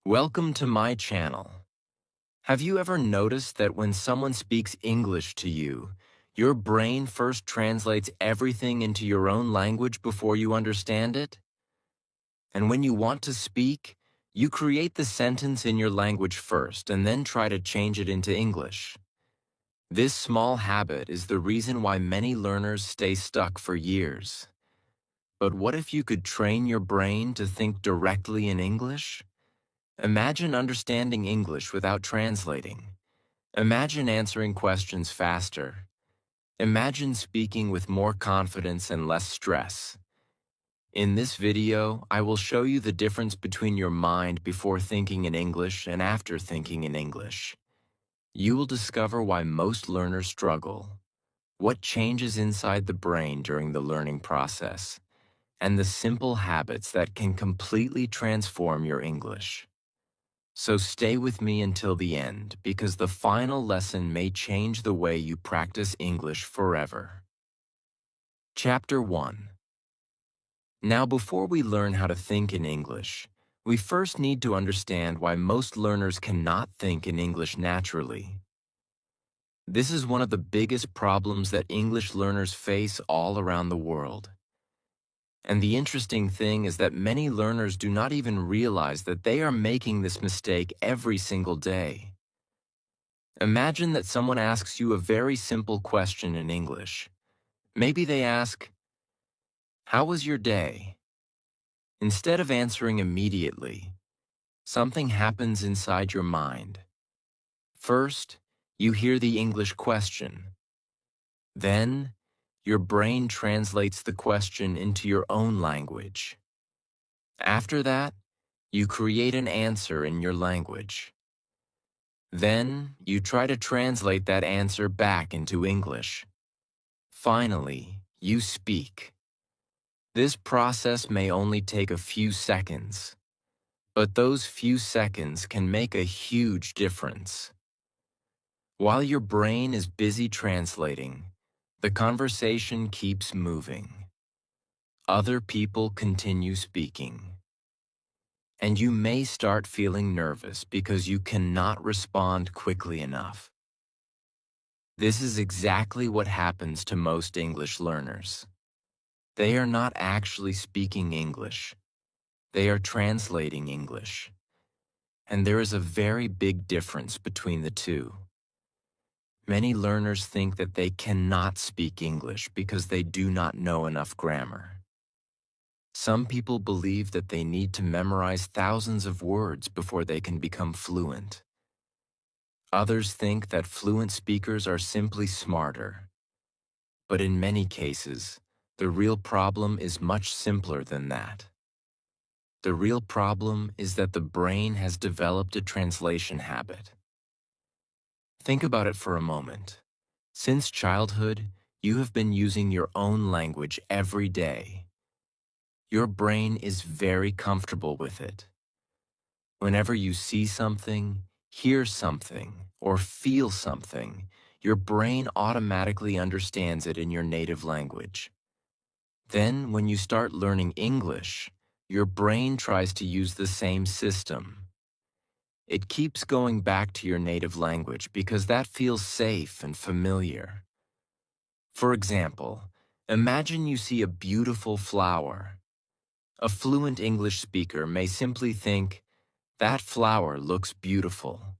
Welcome to my channel. Have you ever noticed that when someone speaks English to you, your brain first translates everything into your own language before you understand it? And when you want to speak, you create the sentence in your language first and then try to change it into English. This small habit is the reason why many learners stay stuck for years. But what if you could train your brain to think directly in English? Imagine understanding English without translating. Imagine answering questions faster. Imagine speaking with more confidence and less stress. In this video, I will show you the difference between your mind before thinking in English and after thinking in English. You will discover why most learners struggle, what changes inside the brain during the learning process, and the simple habits that can completely transform your English. So stay with me until the end because the final lesson may change the way you practice English forever. Chapter 1. Now, before we learn how to think in English, we first need to understand why most learners cannot think in English naturally. This is one of the biggest problems that English learners face all around the world. And the interesting thing is that many learners do not even realize that they are making this mistake every single day. Imagine that someone asks you a very simple question in English. Maybe they ask, "How was your day?" Instead of answering immediately, something happens inside your mind. First, you hear the English question. Then, your brain translates the question into your own language. After that, you create an answer in your language. Then, you try to translate that answer back into English. Finally, you speak. This process may only take a few seconds, but those few seconds can make a huge difference. While your brain is busy translating, the conversation keeps moving. Other people continue speaking. And you may start feeling nervous because you cannot respond quickly enough. This is exactly what happens to most English learners. They are not actually speaking English. They are translating English. And there is a very big difference between the two. Many learners think that they cannot speak English because they do not know enough grammar. Some people believe that they need to memorize thousands of words before they can become fluent. Others think that fluent speakers are simply smarter. But in many cases, the real problem is much simpler than that. The real problem is that the brain has developed a translation habit. Think about it for a moment. Since childhood, you have been using your own language every day. Your brain is very comfortable with it. Whenever you see something, hear something, or feel something, your brain automatically understands it in your native language. Then, when you start learning English, your brain tries to use the same system. It keeps going back to your native language because that feels safe and familiar. For example, imagine you see a beautiful flower. A fluent English speaker may simply think, "That flower looks beautiful."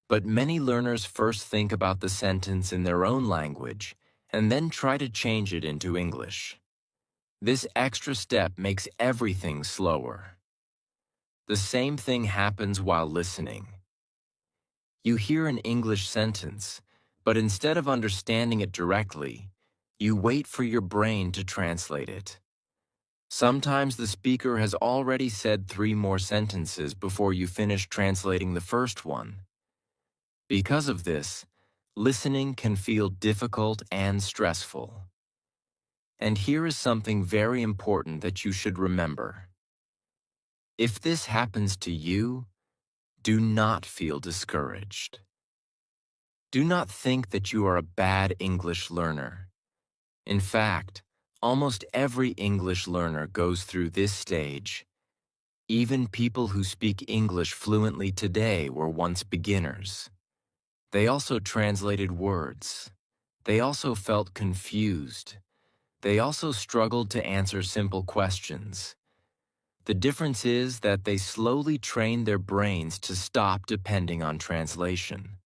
But many learners first think about the sentence in their own language and then try to change it into English. This extra step makes everything slower. The same thing happens while listening. You hear an English sentence, but instead of understanding it directly, you wait for your brain to translate it. Sometimes the speaker has already said 3 more sentences before you finish translating the first one. Because of this, listening can feel difficult and stressful. And here is something very important that you should remember. If this happens to you, do not feel discouraged. Do not think that you are a bad English learner. In fact, almost every English learner goes through this stage. Even people who speak English fluently today were once beginners. They also translated words. They also felt confused. They also struggled to answer simple questions. The difference is that they slowly trained their brains to stop depending on translation.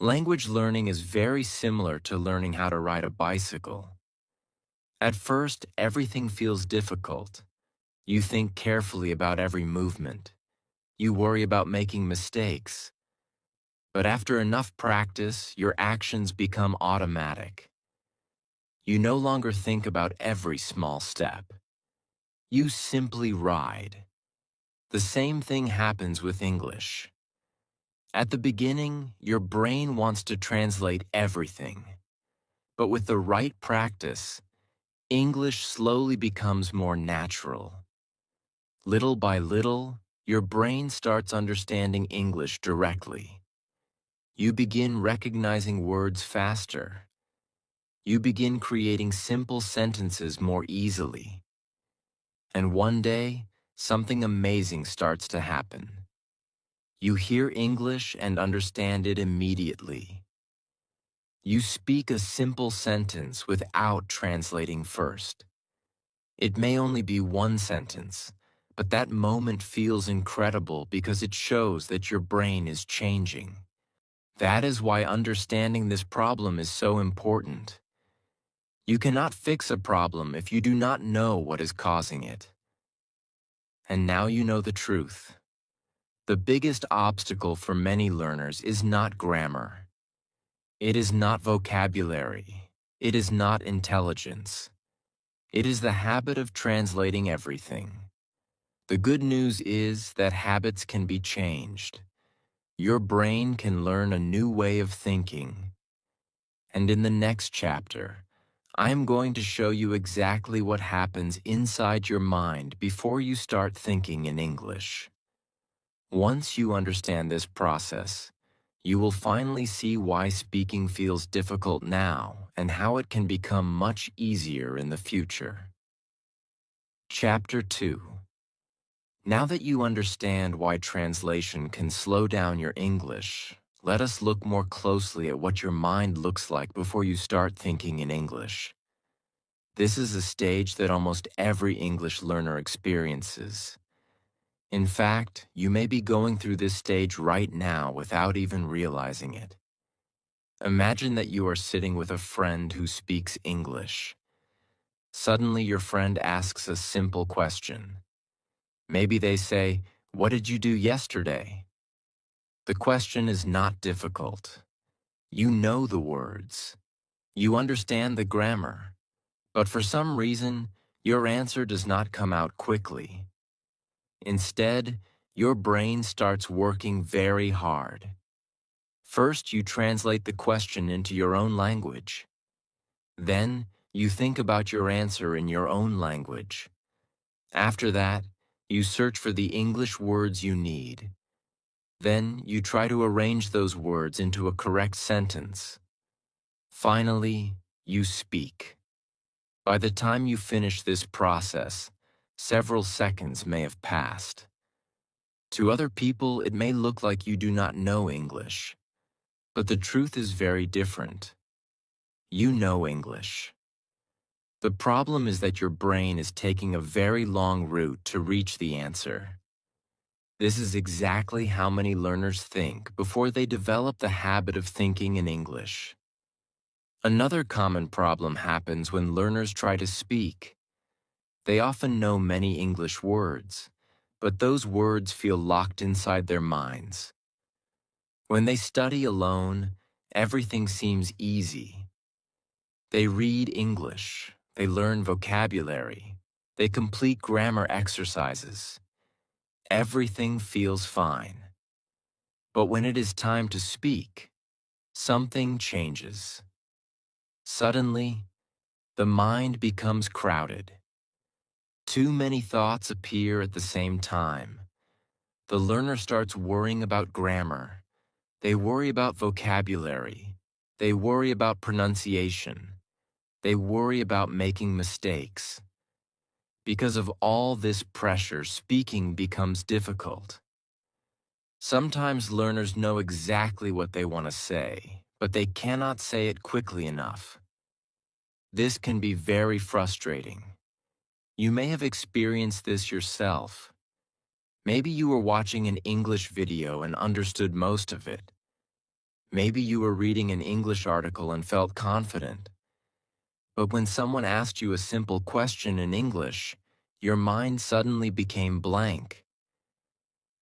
Language learning is very similar to learning how to ride a bicycle. At first, everything feels difficult. You think carefully about every movement. You worry about making mistakes. But after enough practice, your actions become automatic. You no longer think about every small step. You simply ride. The same thing happens with English. At the beginning, your brain wants to translate everything. But with the right practice, English slowly becomes more natural. Little by little, your brain starts understanding English directly. You begin recognizing words faster. You begin creating simple sentences more easily. And one day, something amazing starts to happen. You hear English and understand it immediately. You speak a simple sentence without translating first. It may only be one sentence, but that moment feels incredible because it shows that your brain is changing. That is why understanding this problem is so important. You cannot fix a problem if you do not know what is causing it. And now you know the truth. The biggest obstacle for many learners is not grammar. It is not vocabulary. It is not intelligence. It is the habit of translating everything. The good news is that habits can be changed. Your brain can learn a new way of thinking. And in the next chapter, I'm going to show you exactly what happens inside your mind before you start thinking in English. Once you understand this process, you will finally see why speaking feels difficult now and how it can become much easier in the future. Chapter 2. Now that you understand why translation can slow down your English, let us look more closely at what your mind looks like before you start thinking in English. This is a stage that almost every English learner experiences. In fact, you may be going through this stage right now without even realizing it. Imagine that you are sitting with a friend who speaks English. Suddenly, your friend asks a simple question. Maybe they say, "What did you do yesterday?" The question is not difficult. You know the words. You understand the grammar. But for some reason, your answer does not come out quickly. Instead, your brain starts working very hard. First, you translate the question into your own language. Then, you think about your answer in your own language. After that, you search for the English words you need. Then, you try to arrange those words into a correct sentence. Finally, you speak. By the time you finish this process, several seconds may have passed. To other people, it may look like you do not know English. But the truth is very different. You know English. The problem is that your brain is taking a very long route to reach the answer. This is exactly how many learners think before they develop the habit of thinking in English. Another common problem happens when learners try to speak. They often know many English words, but those words feel locked inside their minds. When they study alone, everything seems easy. They read English, they learn vocabulary, they complete grammar exercises. Everything feels fine. But when it is time to speak, something changes. Suddenly, the mind becomes crowded. Too many thoughts appear at the same time. The learner starts worrying about grammar. They worry about vocabulary. They worry about pronunciation. They worry about making mistakes. Because of all this pressure, speaking becomes difficult. Sometimes learners know exactly what they want to say, but they cannot say it quickly enough. This can be very frustrating. You may have experienced this yourself. Maybe you were watching an English video and understood most of it. Maybe you were reading an English article and felt confident. But when someone asked you a simple question in English, your mind suddenly became blank.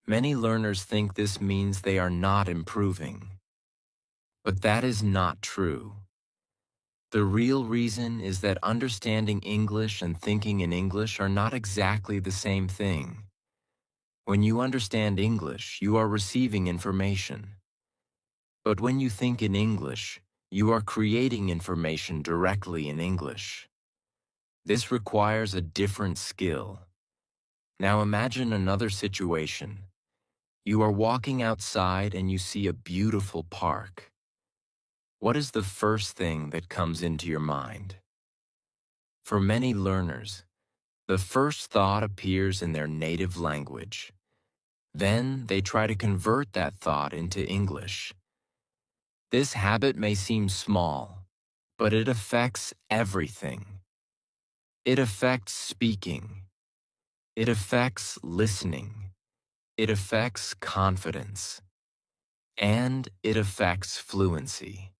Many learners think this means they are not improving. But that is not true. The real reason is that understanding English and thinking in English are not exactly the same thing. When you understand English, you are receiving information. But when you think in English, you are creating information directly in English. This requires a different skill. Now imagine another situation. You are walking outside and you see a beautiful park. What is the first thing that comes into your mind? For many learners, the first thought appears in their native language. Then they try to convert that thought into English. This habit may seem small, but it affects everything. It affects speaking. It affects listening. It affects confidence. And it affects fluency.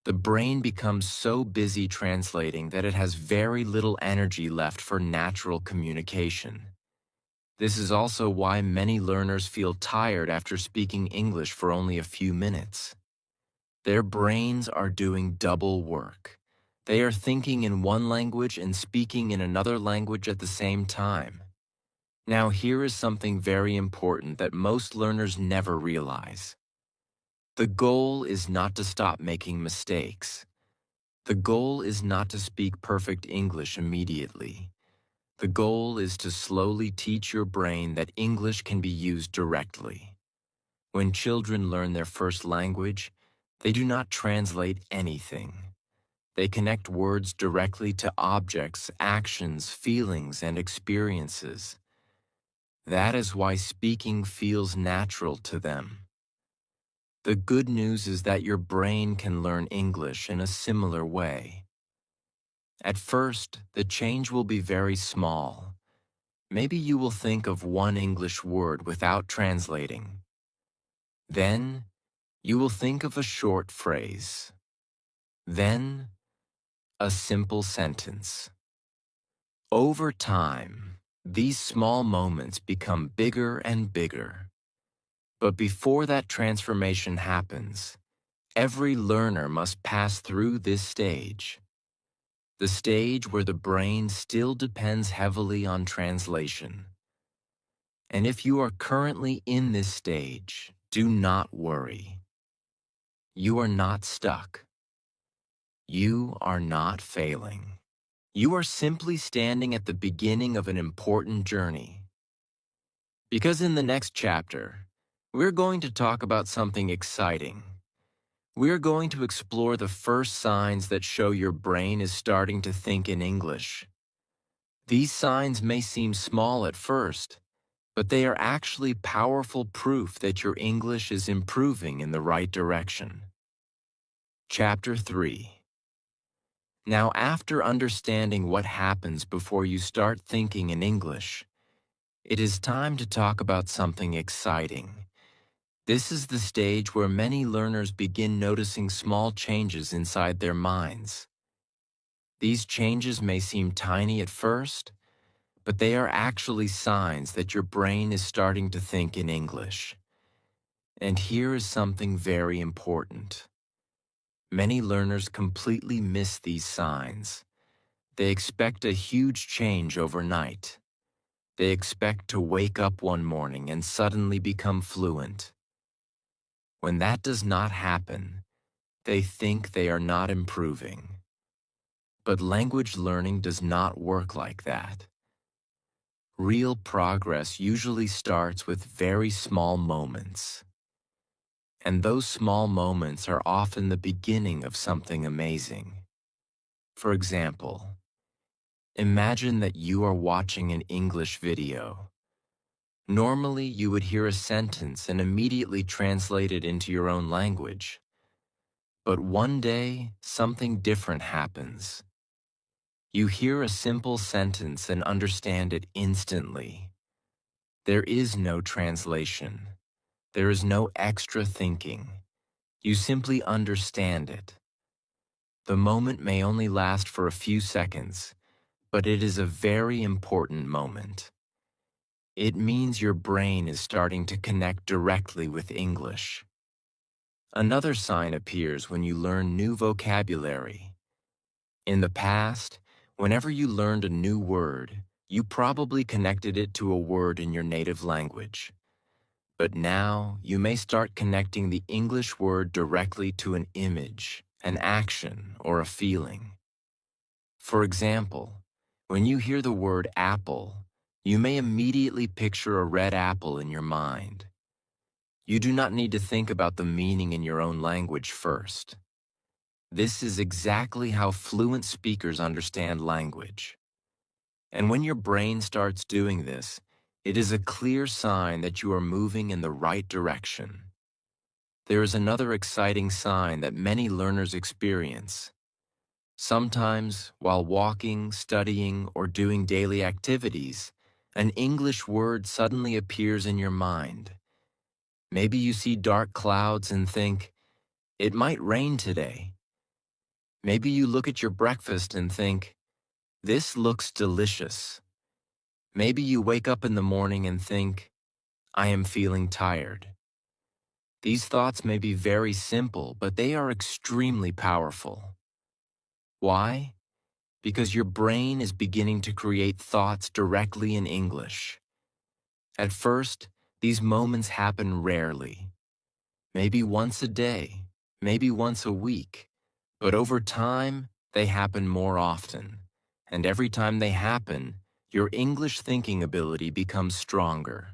The brain becomes so busy translating that it has very little energy left for natural communication. This is also why many learners feel tired after speaking English for only a few minutes. Their brains are doing double work. They are thinking in one language and speaking in another language at the same time. Now here is something very important that most learners never realize. The goal is not to stop making mistakes. The goal is not to speak perfect English immediately. The goal is to slowly teach your brain that English can be used directly. When children learn their first language, they do not translate anything. They connect words directly to objects, actions, feelings, and experiences. That is why speaking feels natural to them. The good news is that your brain can learn English in a similar way. At first, the change will be very small. Maybe you will think of one English word without translating. Then, you will think of a short phrase. Then, a simple sentence. Over time, these small moments become bigger and bigger. But before that transformation happens, every learner must pass through this stage. The stage where the brain still depends heavily on translation. And if you are currently in this stage, do not worry. You are not stuck. You are not failing. You are simply standing at the beginning of an important journey. Because in the next chapter, we're going to talk about something exciting. We're going to explore the first signs that show your brain is starting to think in English. These signs may seem small at first, but they are actually powerful proof that your English is improving in the right direction. Chapter 3. Now, after understanding what happens before you start thinking in English, it is time to talk about something exciting. This is the stage where many learners begin noticing small changes inside their minds. These changes may seem tiny at first, but they are actually signs that your brain is starting to think in English. And here is something very important. Many learners completely miss these signs. They expect a huge change overnight. They expect to wake up one morning and suddenly become fluent. When that does not happen, they think they are not improving. But language learning does not work like that. Real progress usually starts with very small moments. And those small moments are often the beginning of something amazing. For example, Imagine that you are watching an English video. Normally, you would hear a sentence and immediately translate it into your own language. But one day, something different happens. You hear a simple sentence and understand it instantly. There is no translation. There is no extra thinking. You simply understand it. The moment may only last for a few seconds, but it is a very important moment. It means your brain is starting to connect directly with English. Another sign appears when you learn new vocabulary. In the past, whenever you learned a new word, you probably connected it to a word in your native language. But now, you may start connecting the English word directly to an image, an action, or a feeling. For example, when you hear the word apple, you may immediately picture a red apple in your mind. You do not need to think about the meaning in your own language first. This is exactly how fluent speakers understand language. And when your brain starts doing this, it is a clear sign that you are moving in the right direction. There is another exciting sign that many learners experience. Sometimes, while walking, studying, or doing daily activities, an English word suddenly appears in your mind. Maybe you see dark clouds and think, it might rain today. Maybe you look at your breakfast and think, this looks delicious. Maybe you wake up in the morning and think, I am feeling tired. These thoughts may be very simple, but they are extremely powerful. Why? Because your brain is beginning to create thoughts directly in English. At first, these moments happen rarely. Maybe once a day, maybe once a week. But over time, they happen more often. And every time they happen, your English thinking ability becomes stronger.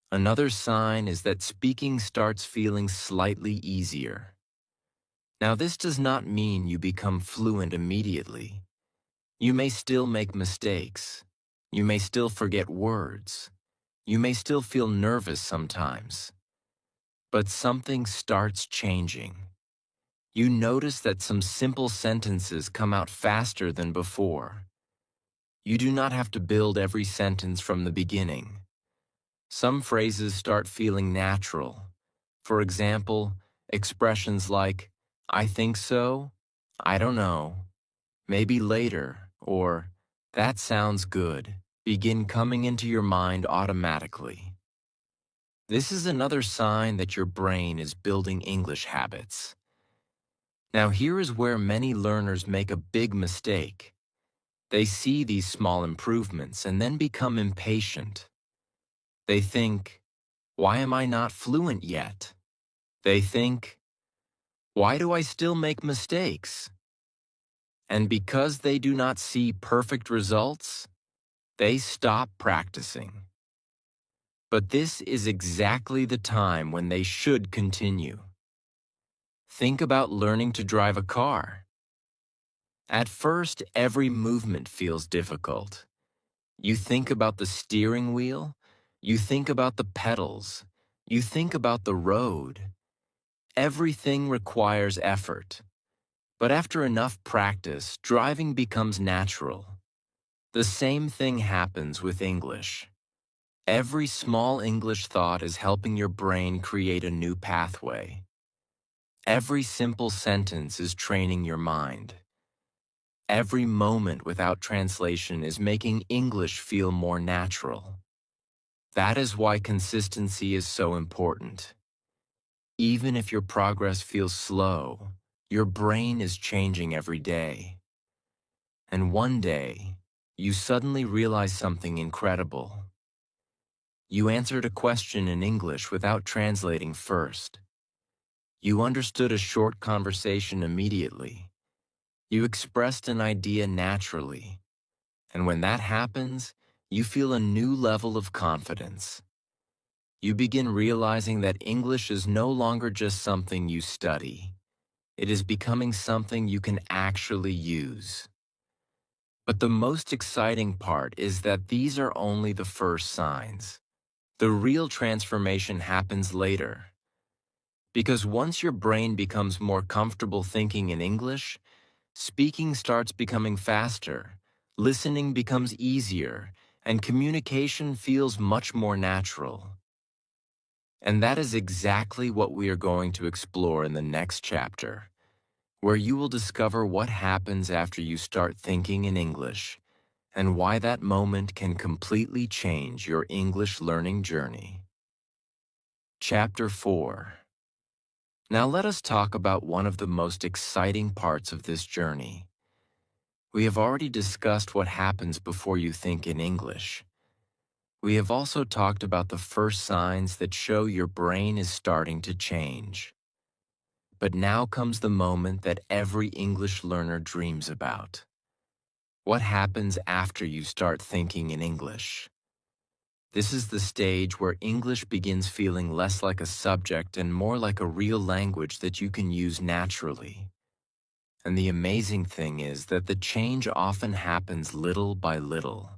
Another sign is that speaking starts feeling slightly easier. Now, this does not mean you become fluent immediately. You may still make mistakes. You may still forget words. You may still feel nervous sometimes. But something starts changing. You notice that some simple sentences come out faster than before. You do not have to build every sentence from the beginning. Some phrases start feeling natural. For example, expressions like, I think so, I don't know, maybe later, or that sounds good, begin coming into your mind automatically. This is another sign that your brain is building English habits. Now here is where many learners make a big mistake. They see these small improvements and then become impatient. They think, why am I not fluent yet? They think, why do I still make mistakes? And because they do not see perfect results, they stop practicing. But this is exactly the time when they should continue. Think about learning to drive a car. At first, every movement feels difficult. You think about the steering wheel, you think about the pedals, you think about the road. Everything requires effort. But after enough practice, driving becomes natural. The same thing happens with English. Every small English thought is helping your brain create a new pathway. Every simple sentence is training your mind. Every moment without translation is making English feel more natural. That is why consistency is so important. Even if your progress feels slow, your brain is changing every day. And one day, you suddenly realize something incredible. You answered a question in English without translating first. You understood a short conversation immediately. You expressed an idea naturally. And when that happens, you feel a new level of confidence. You begin realizing that English is no longer just something you study. It is becoming something you can actually use. But the most exciting part is that these are only the first signs. The real transformation happens later. Because once your brain becomes more comfortable thinking in English, speaking starts becoming faster, listening becomes easier, and communication feels much more natural. And that is exactly what we are going to explore in the next chapter, where you will discover what happens after you start thinking in English and why that moment can completely change your English learning journey. Chapter 4. Now let us talk about one of the most exciting parts of this journey. We have already discussed what happens before you think in English. We have also talked about the first signs that show your brain is starting to change. But now comes the moment that every English learner dreams about. What happens after you start thinking in English? This is the stage where English begins feeling less like a subject and more like a real language that you can use naturally. And the amazing thing is that the change often happens little by little.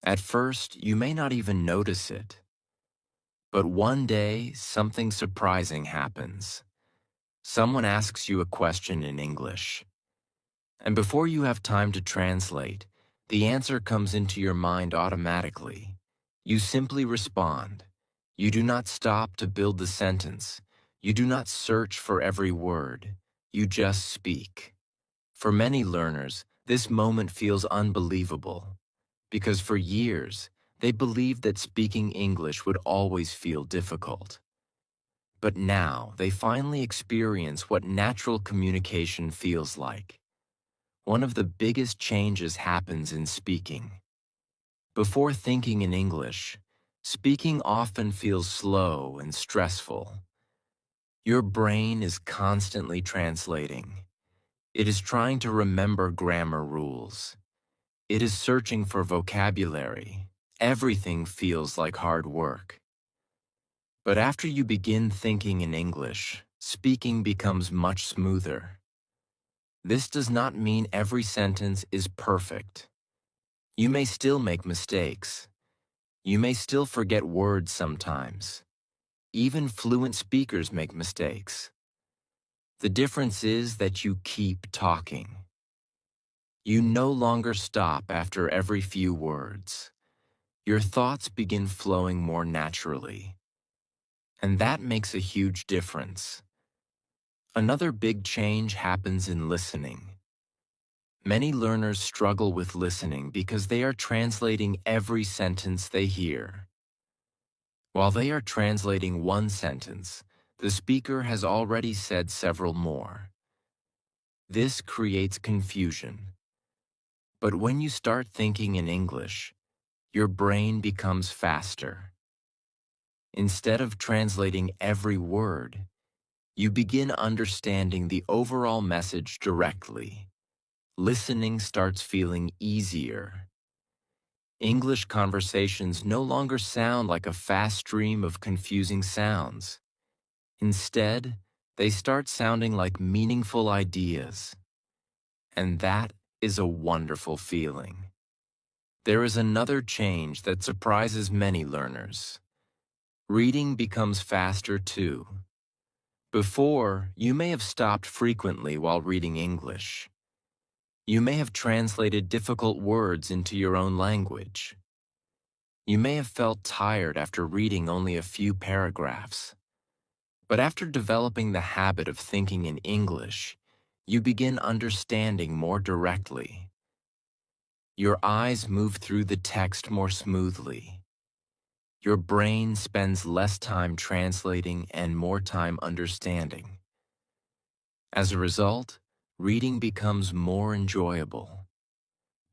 At first, you may not even notice it. But one day, something surprising happens. Someone asks you a question in English. And before you have time to translate, the answer comes into your mind automatically. You simply respond. You do not stop to build the sentence. You do not search for every word. You just speak. For many learners, this moment feels unbelievable, because for years, they believed that speaking English would always feel difficult. But now, they finally experience what natural communication feels like. One of the biggest changes happens in speaking. Before thinking in English, speaking often feels slow and stressful. Your brain is constantly translating. It is trying to remember grammar rules. It is searching for vocabulary. Everything feels like hard work. But after you begin thinking in English, speaking becomes much smoother. This does not mean every sentence is perfect. You may still make mistakes. You may still forget words sometimes. Even fluent speakers make mistakes. The difference is that you keep talking. You no longer stop after every few words. Your thoughts begin flowing more naturally. And that makes a huge difference. Another big change happens in listening. Many learners struggle with listening because they are translating every sentence they hear. While they are translating one sentence, the speaker has already said several more. This creates confusion. But when you start thinking in English, your brain becomes faster. Instead of translating every word, you begin understanding the overall message directly. Listening starts feeling easier. English conversations no longer sound like a fast stream of confusing sounds. Instead, they start sounding like meaningful ideas. And that is a wonderful feeling. There is another change that surprises many learners. Reading becomes faster too. Before, you may have stopped frequently while reading English. You may have translated difficult words into your own language. You may have felt tired after reading only a few paragraphs. But after developing the habit of thinking in English, you begin understanding more directly. Your eyes move through the text more smoothly. Your brain spends less time translating and more time understanding. As a result, reading becomes more enjoyable.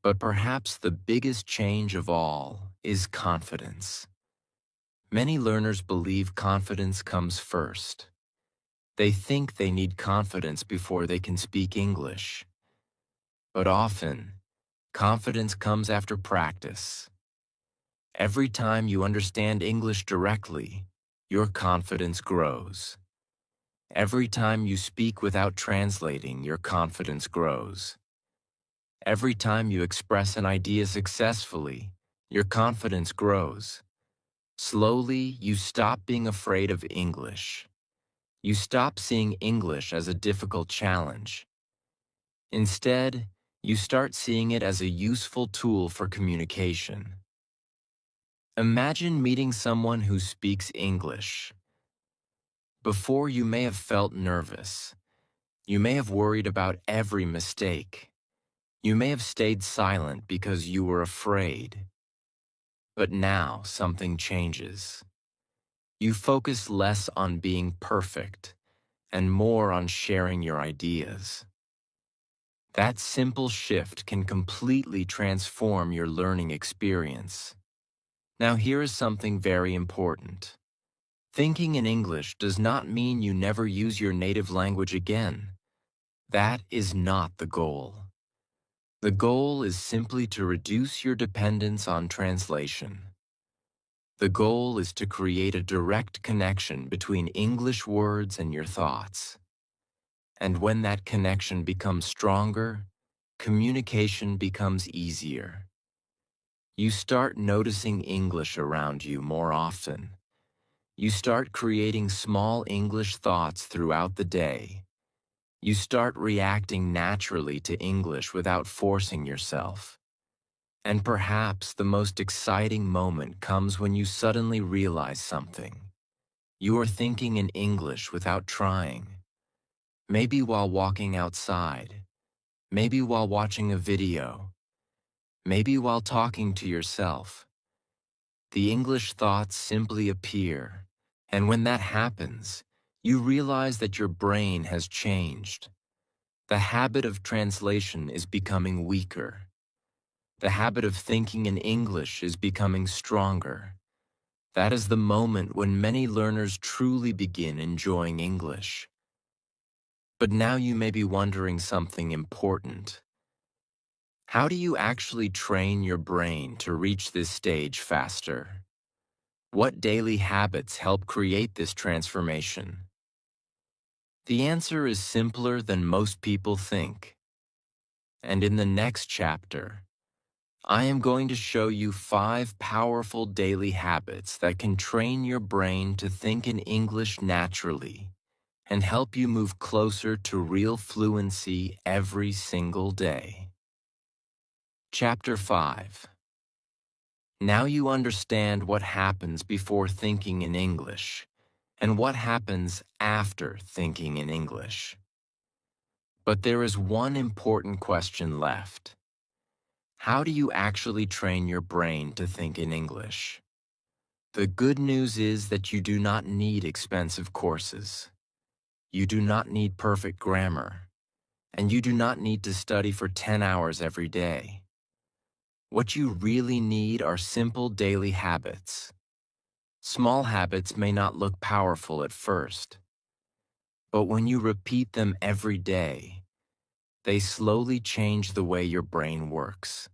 But perhaps the biggest change of all is confidence. Many learners believe confidence comes first. They think they need confidence before they can speak English. But often, confidence comes after practice. Every time you understand English directly, your confidence grows. Every time you speak without translating, your confidence grows. Every time you express an idea successfully, your confidence grows. Slowly, you stop being afraid of English. You stop seeing English as a difficult challenge. Instead, you start seeing it as a useful tool for communication. Imagine meeting someone who speaks English. Before, you may have felt nervous. You may have worried about every mistake. You may have stayed silent because you were afraid. But now something changes. You focus less on being perfect and more on sharing your ideas. That simple shift can completely transform your learning experience. Now, here is something very important. Thinking in English does not mean you never use your native language again. That is not the goal. The goal is simply to reduce your dependence on translation. The goal is to create a direct connection between English words and your thoughts. And when that connection becomes stronger, communication becomes easier. You start noticing English around you more often. You start creating small English thoughts throughout the day. You start reacting naturally to English without forcing yourself. And perhaps the most exciting moment comes when you suddenly realize something. You are thinking in English without trying. Maybe while walking outside. Maybe while watching a video. Maybe while talking to yourself. The English thoughts simply appear. And when that happens, you realize that your brain has changed. The habit of translation is becoming weaker. The habit of thinking in English is becoming stronger. That is the moment when many learners truly begin enjoying English. But now you may be wondering something important. How do you actually train your brain to reach this stage faster? What daily habits help create this transformation? The answer is simpler than most people think. And in the next chapter, I am going to show you 5 powerful daily habits that can train your brain to think in English naturally and help you move closer to real fluency every single day. Chapter 5. Now you understand what happens before thinking in English and what happens after thinking in English. But there is one important question left. How do you actually train your brain to think in English? The good news is that you do not need expensive courses. You do not need perfect grammar. And you do not need to study for 10 hours every day. What you really need are simple daily habits. Small habits may not look powerful at first, but when you repeat them every day, they slowly change the way your brain works.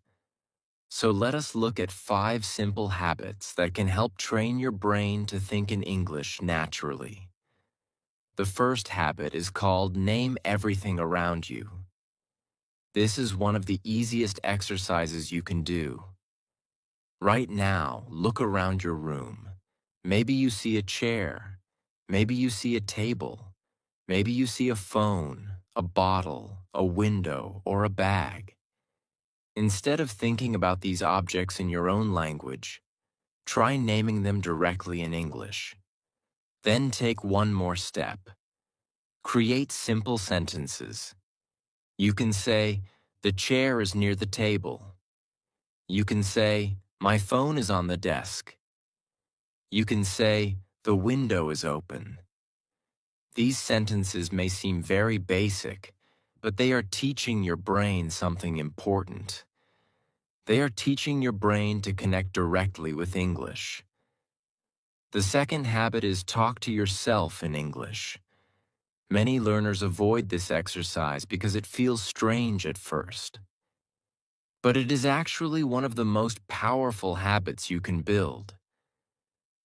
So let us look at 5 simple habits that can help train your brain to think in English naturally. The first habit is called Name Everything Around You. This is one of the easiest exercises you can do. Right now, look around your room. Maybe you see a chair. Maybe you see a table. Maybe you see a phone, a bottle, a window, or a bag. Instead of thinking about these objects in your own language, try naming them directly in English. Then take one more step. Create simple sentences. You can say, "The chair is near the table." You can say, "My phone is on the desk." You can say, "The window is open." These sentences may seem very basic, but they are teaching your brain something important. They are teaching your brain to connect directly with English. The second habit is talk to yourself in English. Many learners avoid this exercise because it feels strange at first. But it is actually one of the most powerful habits you can build.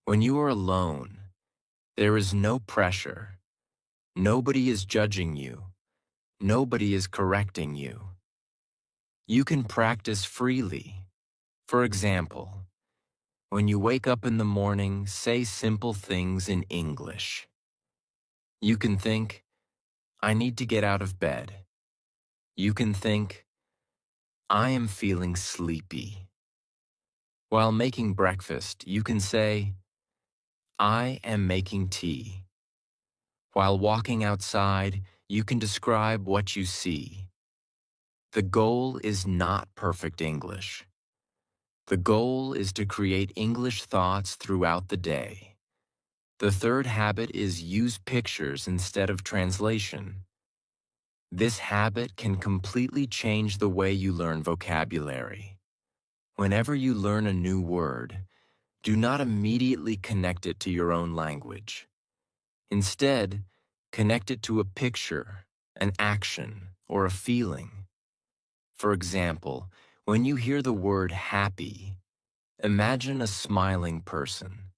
When you are alone, there is no pressure. Nobody is judging you. Nobody is correcting you. You can practice freely. For example, when you wake up in the morning, say simple things in English. You can think, I need to get out of bed. You can think, I am feeling sleepy. While making breakfast, you can say, I am making tea. While walking outside, you can describe what you see. The goal is not perfect English. The goal is to create English thoughts throughout the day. The third habit is use pictures instead of translation. This habit can completely change the way you learn vocabulary. Whenever you learn a new word, do not immediately connect it to your own language. Instead, connect it to a picture, an action, or a feeling. For example, when you hear the word happy, imagine a smiling person.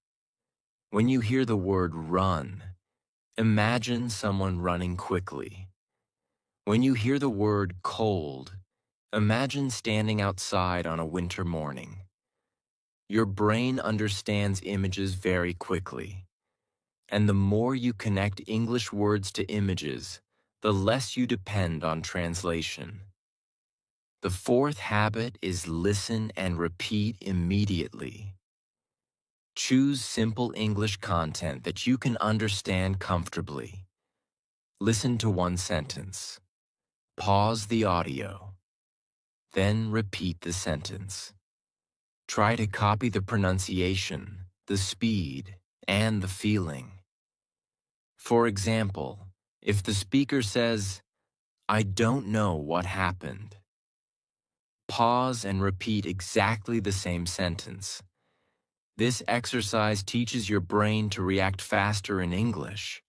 When you hear the word run, imagine someone running quickly. When you hear the word cold, imagine standing outside on a winter morning. Your brain understands images very quickly, and the more you connect English words to images, the less you depend on translation. The fourth habit is listen and repeat immediately. Choose simple English content that you can understand comfortably. Listen to one sentence. Pause the audio. Then repeat the sentence. Try to copy the pronunciation, the speed, and the feeling. For example, if the speaker says, I don't know what happened, pause and repeat exactly the same sentence. This exercise teaches your brain to react faster in English.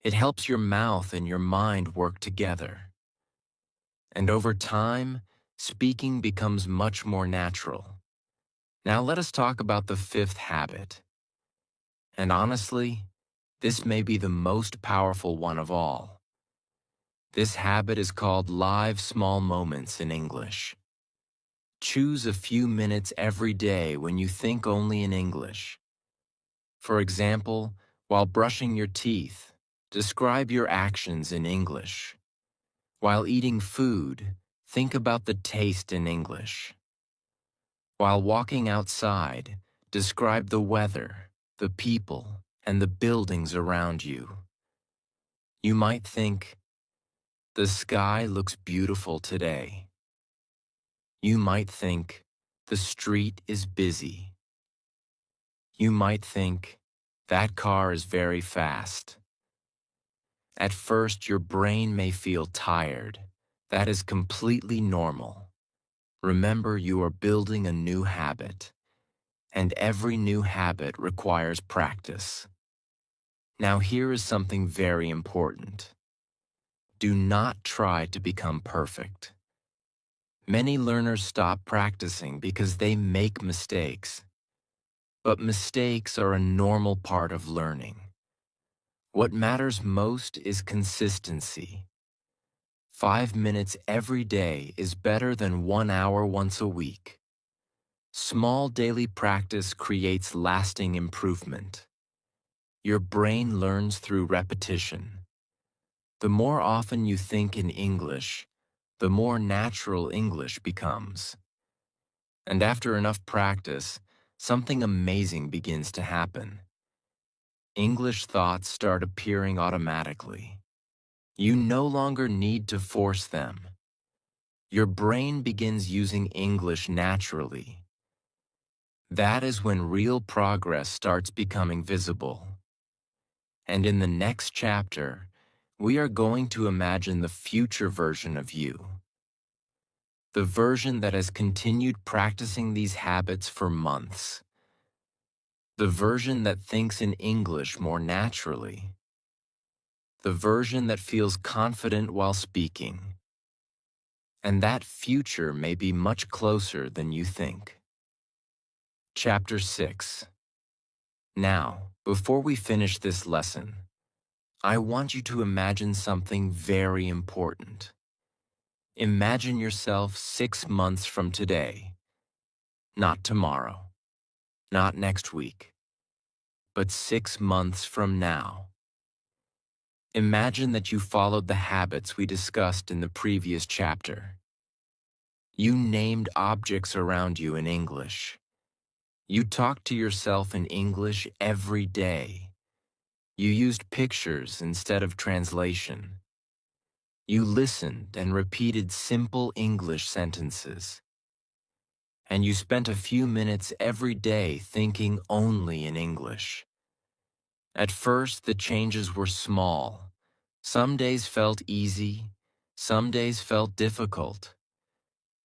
It helps your mouth and your mind work together. And over time, speaking becomes much more natural. Now let us talk about the fifth habit. And honestly, this may be the most powerful one of all. This habit is called live small moments in English. Choose a few minutes every day when you think only in English. For example, while brushing your teeth, describe your actions in English. While eating food, think about the taste in English. While walking outside, describe the weather, the people, and the buildings around you. You might think, the sky looks beautiful today. You might think, the street is busy. You might think, that car is very fast. At first, your brain may feel tired. That is completely normal. Remember, you are building a new habit, and every new habit requires practice. Now, here is something very important. Do not try to become perfect. Many learners stop practicing because they make mistakes. But mistakes are a normal part of learning. What matters most is consistency. 5 minutes every day is better than 1 hour once a week. Small daily practice creates lasting improvement. Your brain learns through repetition. The more often you think in English, the more natural English becomes. And after enough practice, something amazing begins to happen. English thoughts start appearing automatically. You no longer need to force them. Your brain begins using English naturally. That is when real progress starts becoming visible. And in the next chapter, we are going to imagine the future version of you. The version that has continued practicing these habits for months. The version that thinks in English more naturally. The version that feels confident while speaking. And that future may be much closer than you think. Chapter 6. Now, before we finish this lesson, I want you to imagine something very important. Imagine yourself 6 months from today, not tomorrow, not next week, but 6 months from now. Imagine that you followed the habits we discussed in the previous chapter. You named objects around you in English. You talked to yourself in English every day. You used pictures instead of translation. You listened and repeated simple English sentences. And you spent a few minutes every day thinking only in English. At first, the changes were small. Some days felt easy, some days felt difficult.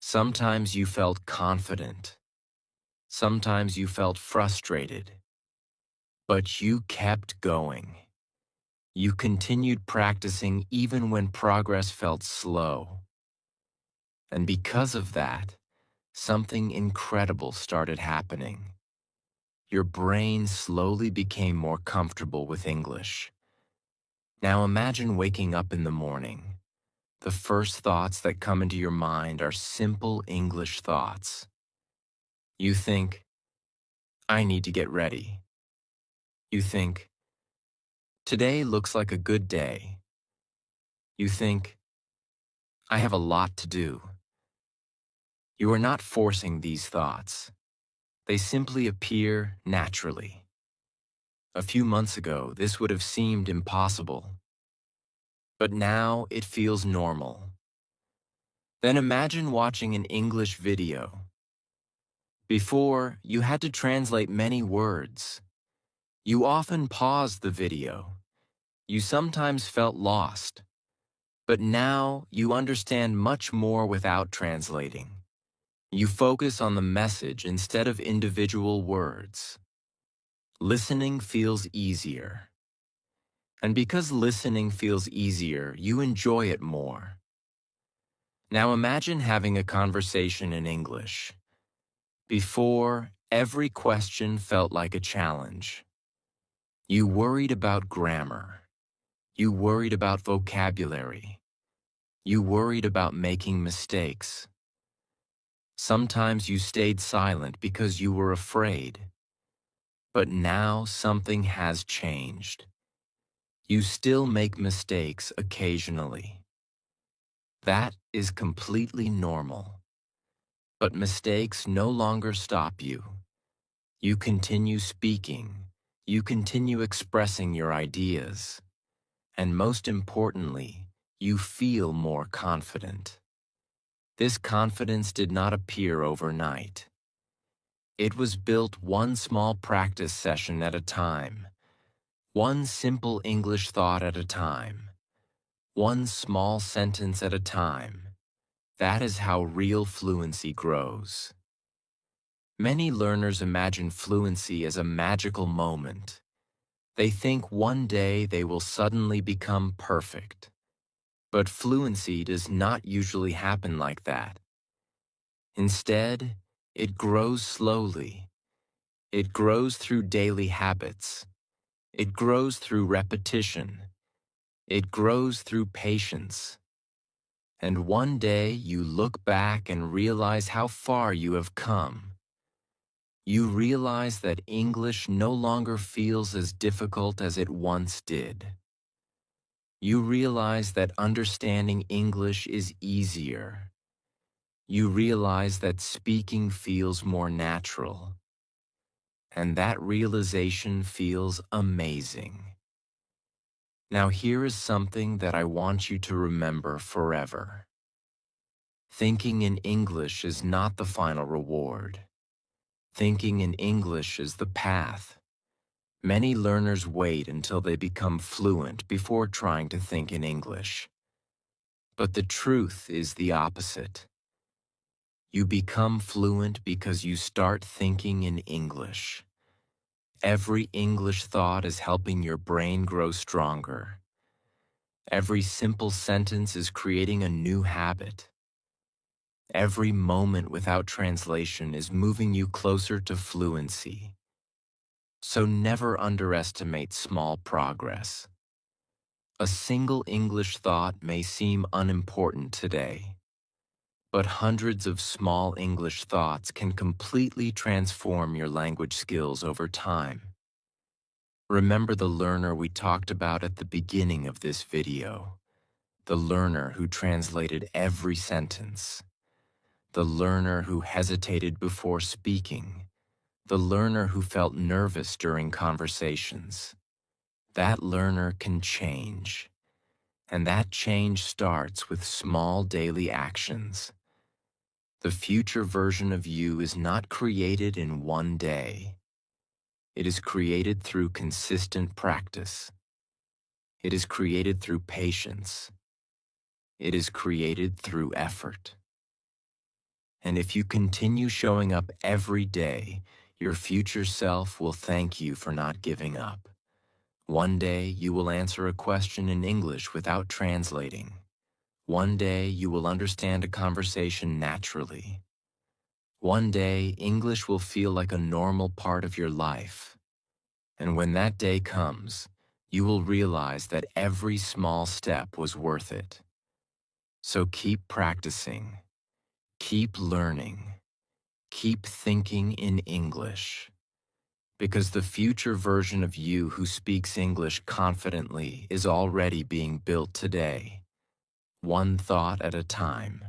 Sometimes you felt confident. Sometimes you felt frustrated. But you kept going. You continued practicing even when progress felt slow. And because of that, something incredible started happening. Your brain slowly became more comfortable with English. Now imagine waking up in the morning. The first thoughts that come into your mind are simple English thoughts. You think, I need to get ready. You think, today looks like a good day. You think, I have a lot to do. You are not forcing these thoughts. They simply appear naturally. A few months ago, this would have seemed impossible. But now it feels normal. Then imagine watching an English video. Before, you had to translate many words. You often paused the video. You sometimes felt lost. But now you understand much more without translating. You focus on the message instead of individual words. Listening feels easier. And because listening feels easier, you enjoy it more. Now imagine having a conversation in English. Before, every question felt like a challenge. You worried about grammar. You worried about vocabulary. You worried about making mistakes. Sometimes you stayed silent because you were afraid. But now something has changed. You still make mistakes occasionally. That is completely normal. But mistakes no longer stop you. You continue speaking. You continue expressing your ideas. And most importantly, you feel more confident. This confidence did not appear overnight. It was built one small practice session at a time, one simple English thought at a time, one small sentence at a time. That is how real fluency grows. Many learners imagine fluency as a magical moment. They think one day they will suddenly become perfect. But fluency does not usually happen like that. Instead, it grows slowly. It grows through daily habits. It grows through repetition. It grows through patience. And one day you look back and realize how far you have come. You realize that English no longer feels as difficult as it once did. You realize that understanding English is easier. You realize that speaking feels more natural. And that realization feels amazing. Now here is something that I want you to remember forever. Thinking in English is not the final reward. Thinking in English is the path. Many learners wait until they become fluent before trying to think in English. But the truth is the opposite. You become fluent because you start thinking in English. Every English thought is helping your brain grow stronger. Every simple sentence is creating a new habit. Every moment without translation is moving you closer to fluency. So never underestimate small progress. A single English thought may seem unimportant today, But hundreds of small English thoughts can completely transform your language skills over time. Remember the learner we talked about at the beginning of this video, the learner who translated every sentence, the learner who hesitated before speaking, the learner who felt nervous during conversations. That learner can change, and that change starts with small daily actions. The future version of you is not created in one day. It is created through consistent practice. It is created through patience. It is created through effort. And if you continue showing up every day, your future self will thank you for not giving up. One day you will answer a question in English without translating. One day you will understand a conversation naturally. One day English will feel like a normal part of your life. And when that day comes, you will realize that every small step was worth it. So keep practicing, keep learning, keep thinking in English. Because the future version of you who speaks English confidently is already being built today, one thought at a time.